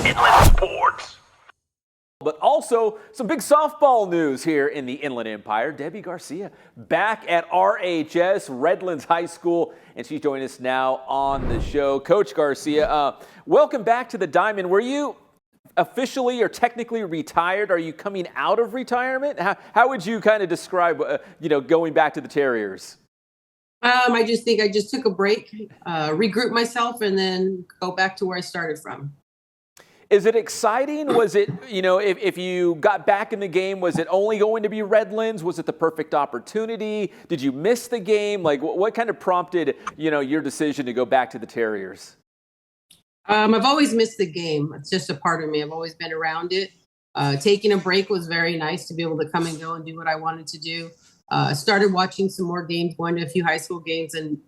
Inland Sports. But also some big softball news here in the Inland Empire. Debbie Garcia back at RHS, Redlands High School, and she's joining us now on the show. Coach Garcia, welcome back to the Diamond. Were you officially or technically retired? Are you coming out of retirement? How would you kind of describe, going back to the Terriers? I just think I just took a break, regroup myself, and then go back to where I started from. Is it exciting? Was it, if you got back in the game, was it only going to be Redlands? Was it the perfect opportunity? Did you miss the game? Like, what kind of prompted, your decision to go back to the Terriers? I've always missed the game. It's just a part of me. I've always been around it. Taking a break was very nice to be able to come and go and do what I wanted to do. Started watching some more games, going to a few high school games, and,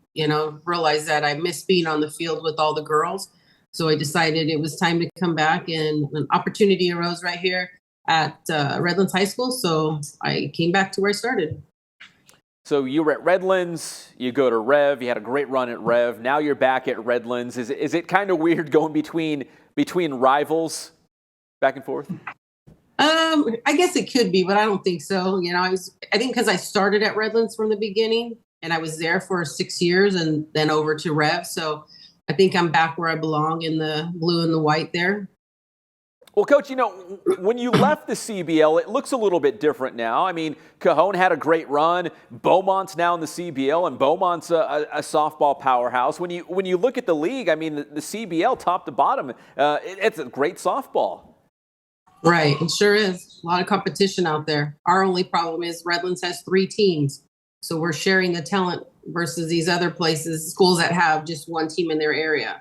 realized that I missed being on the field with all the girls. So I decided it was time to come back, and an opportunity arose right here at Redlands High School. So I came back to where I started. So you were at Redlands, you go to Rev, you had a great run at Rev. Now you're back at Redlands. Is it kind of weird going between rivals back and forth? I guess it could be, but I don't think so. I think because I started at Redlands from the beginning, and I was there for 6 years and then over to Rev. So I think I'm back where I belong, in the blue and the white there. Well, Coach, when you left the CBL, it looks a little bit different now. I mean, Cajon had a great run. Beaumont's now in the CBL, and Beaumont's a softball powerhouse. When you look at the league, I mean, the CBL top to bottom, it's a great softball. Right, it sure is. A lot of competition out there. Our only problem is Redlands has 3 teams, so we're sharing the talent versus these other schools that have just one team in their area.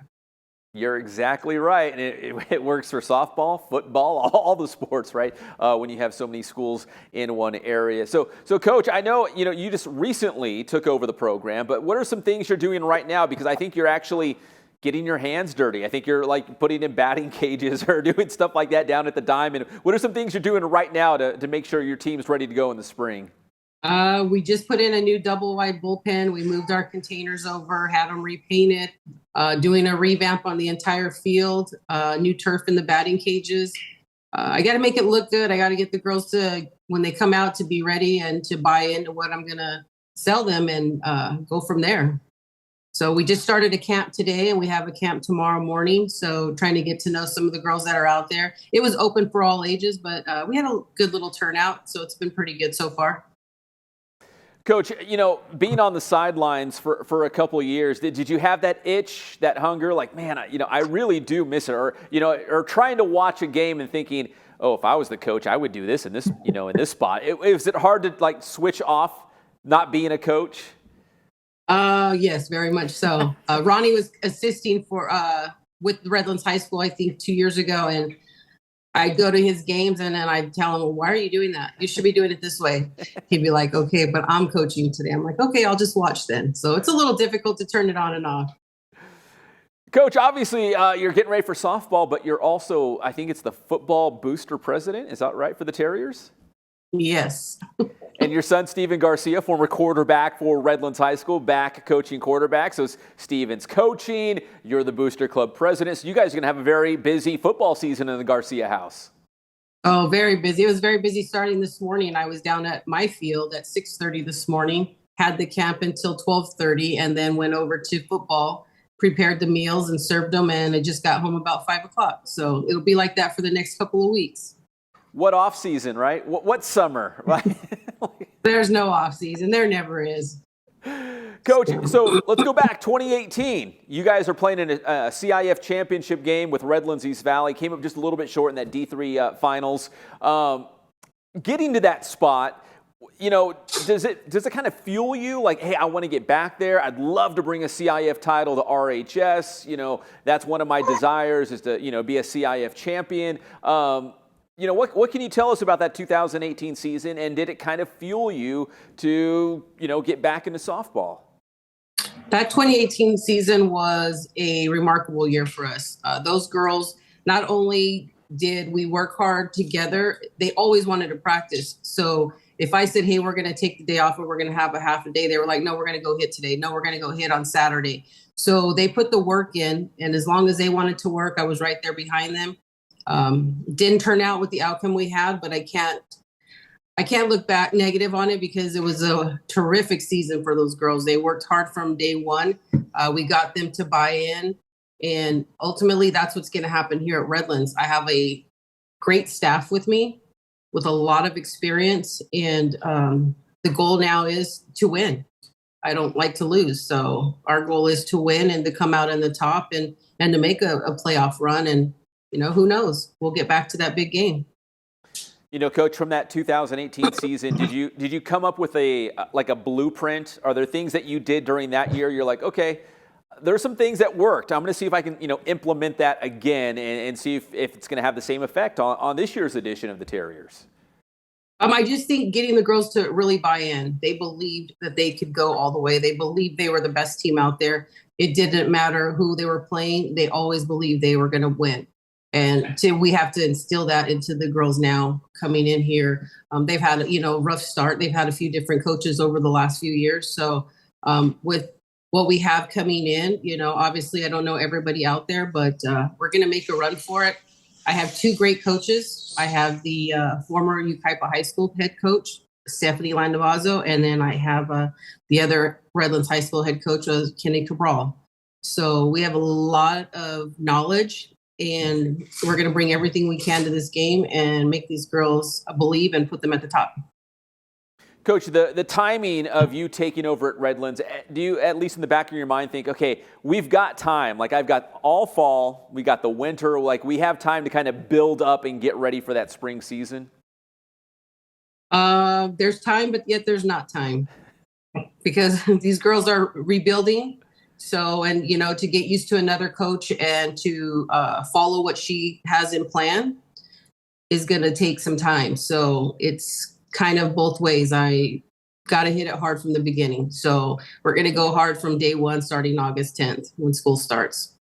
You're exactly right. And it works for softball, football, all the sports, right? When you have so many schools in one area. So Coach, I know, you just recently took over the program, but what are some things you're doing right now? Because I think you're actually getting your hands dirty. I think you're like putting in batting cages or doing stuff like that down at the Diamond. What are some things you're doing right now to make sure your team's ready to go in the spring? We just put in a new double wide bullpen. We moved our containers over, had them repainted, doing a revamp on the entire field, new turf in the batting cages. I got to make it look good. I got to get the girls to, when they come out, to be ready and to buy into what I'm going to sell them, and go from there. So we just started a camp today, and we have a camp tomorrow morning. So trying to get to know some of the girls that are out there. It was open for all ages, but we had a good little turnout. So it's been pretty good so far. Coach, being on the sidelines for a couple of years, did you have that itch, that hunger? Like, man, I really do miss it. Or trying to watch a game and thinking, oh, if I was the coach, I would do this in this, in this spot. Is it hard to switch off not being a coach? Yes, very much so. Ronnie was assisting with Redlands High School, I think 2 years ago, and I'd go to his games, and then I'd tell him, well, why are you doing that? You should be doing it this way. He'd be like, okay, but I'm coaching today. I'm like, okay, I'll just watch then. So it's a little difficult to turn it on and off. Coach, obviously you're getting ready for softball, but you're also, I think it's the football booster president. Is that right, for the Terriers? Yes. And your son, Steven Garcia, former quarterback for Redlands High School, back coaching quarterback. So Steven's coaching, you're the booster club president. So you guys are going to have a very busy football season in the Garcia house. Oh, very busy. It was very busy starting this morning. I was down at my field at 6:30 this morning, had the camp until 12:30, and then went over to football, prepared the meals and served them, and I just got home about 5 o'clock. So it'll be like that for the next couple of weeks. What off season, right? What summer, right? There's no off season. There never is. Coach, so let's go back. 2018, you guys are playing in a CIF championship game with Redlands East Valley. Came up just a little bit short in that D3 finals. Getting to that spot, does it kind of fuel you? Like, hey, I want to get back there. I'd love to bring a CIF title to RHS. That's one of my desires, is to be a CIF champion. What can you tell us about that 2018 season, and did it kind of fuel you to, get back into softball? That 2018 season was a remarkable year for us. Those girls, not only did we work hard together, they always wanted to practice. So if I said, hey, we're going to take the day off and we're going to have a half a day, they were like, no, we're going to go hit today. No, we're going to go hit on Saturday. So they put the work in, and as long as they wanted to work, I was right there behind them. Didn't turn out with the outcome we had, but I can't look back negative on it because it was a terrific season for those girls. They worked hard from day one. We got them to buy in, and ultimately that's what's going to happen here at Redlands. I have a great staff with me with a lot of experience, and the goal now is to win. I don't like to lose. So our goal is to win and to come out in the top and to make a playoff run. And, who knows? We'll get back to that big game. Coach, from that 2018 season, did you come up with a blueprint? Are there things that you did during that year? You're like, okay, there's some things that worked. I'm going to see if I can, implement that again and see if it's going to have the same effect on this year's edition of the Terriers. I just think getting the girls to really buy in. They believed that they could go all the way. They believed they were the best team out there. It didn't matter who they were playing. They always believed they were going to win. And we have to instill that into the girls now coming in here. They've had a rough start. They've had a few different coaches over the last few years. So with what we have coming in, obviously I don't know everybody out there, but we're going to make a run for it. I have two great coaches. I have the former Yucaipa High School head coach, Stephanie Landavazo, and then I have the other Redlands High School head coach, Kenny Cabral. So we have a lot of knowledge, and we're going to bring everything we can to this game and make these girls believe and put them at the top. Coach, the timing of you taking over at Redlands, do you, at least in the back of your mind, think, okay, we've got time. Like, I've got all fall, we got the winter, like we have time to kind of build up and get ready for that spring season? There's time, but yet there's not time because these girls are rebuilding. So, and, to get used to another coach and to follow what she has in plan is going to take some time. So it's kind of both ways. I got to hit it hard from the beginning. So we're going to go hard from day one, starting August 10th when school starts.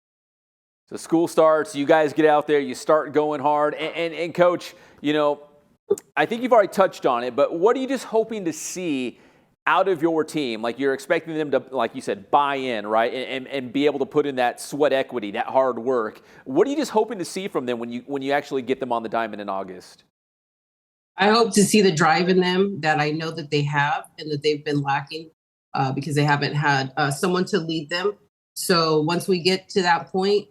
So school starts, you guys get out there, you start going hard. And Coach, I think you've already touched on it, but what are you just hoping to see out of your team? Like, you're expecting them to, like you said, buy in, right? And be able to put in that sweat equity, that hard work. What are you just hoping to see from them when you actually get them on the diamond in August? I hope to see the drive in them that I know that they have and that they've been lacking because they haven't had someone to lead them. So once we get to that point,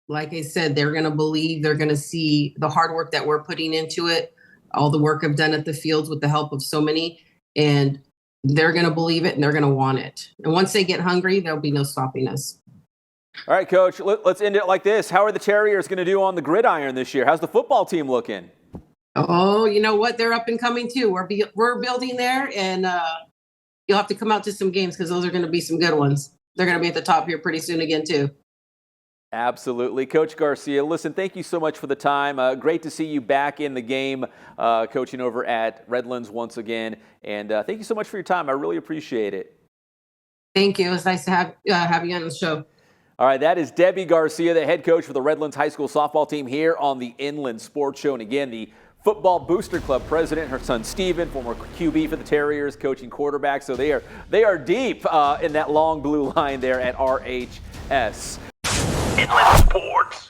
like I said, they're going to believe, they're going to see the hard work that we're putting into it, all the work I've done at the fields with the help of so many, and they're going to believe it and they're going to want it. And once they get hungry, there'll be no stopping us. All right, Coach, let's end it like this. How are the Terriers going to do on the gridiron this year? How's the football team looking? Oh, you know what? They're up and coming too. We're building there, and you'll have to come out to some games because those are going to be some good ones. They're going to be at the top here pretty soon again too. Absolutely. Coach Garcia, listen, thank you so much for the time. Great to see you back in the game, coaching over at Redlands once again. And thank you so much for your time. I really appreciate it. Thank you. It was nice to have you on the show. All right, that is Debbie Garcia, the head coach for the Redlands High School softball team here on the Inland Sports Show. And again, the Football Booster Club president, her son Steven, former QB for the Terriers, coaching quarterback. So they are deep in that long blue line there at RHS. Inland Sports.